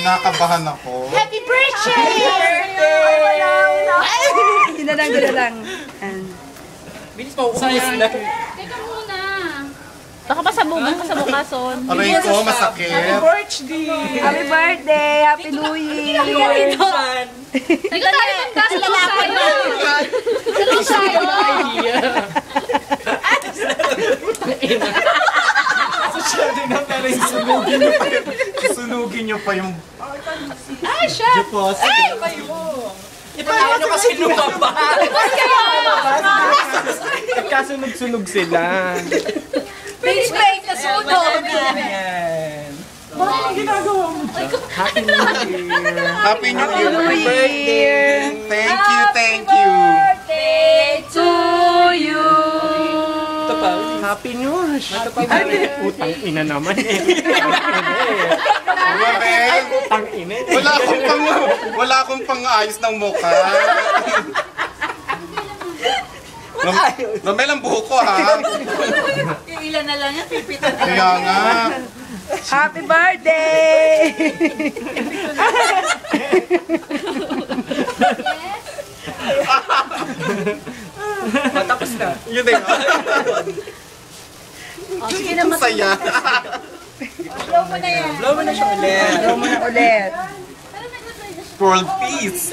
Nakabahan ako. Happy birthday! Dala lang. Bilis pa ubus na. Teka muna. Baka pasabungan ka sa bukason. Aray ko, masakit. Birthday! Happy birthday! Happy New Year! Teka tayo magkasal tayo. Salut tayo. Masyado na pala yung sunugin. Sunugin niyo pa yung... Ay, siya. Ay! Kayo! Ipaano nyo kasi lumaba? Nagkasunog-sunog sila. Please make the sunog. Yan. Bakit ginagawa mo dyan? Happy New Year! Happy New Year! Happy birthday! Thank you, thank you! Birthday to you. Ito pa. Happy New Year! Putang ina naman eh. Romel, Putang ina eh. wala akong pang-ayos ng mukha. Romel, ang buhok ko, ha? Yung ilan na lang yan, pipitan na. Kaya nga. Happy birthday! Matapos na. Yun din. Sige na, Ang saya. blow mo na yan. Blow mo na siya ulit. Hello mo na ulit. World peace.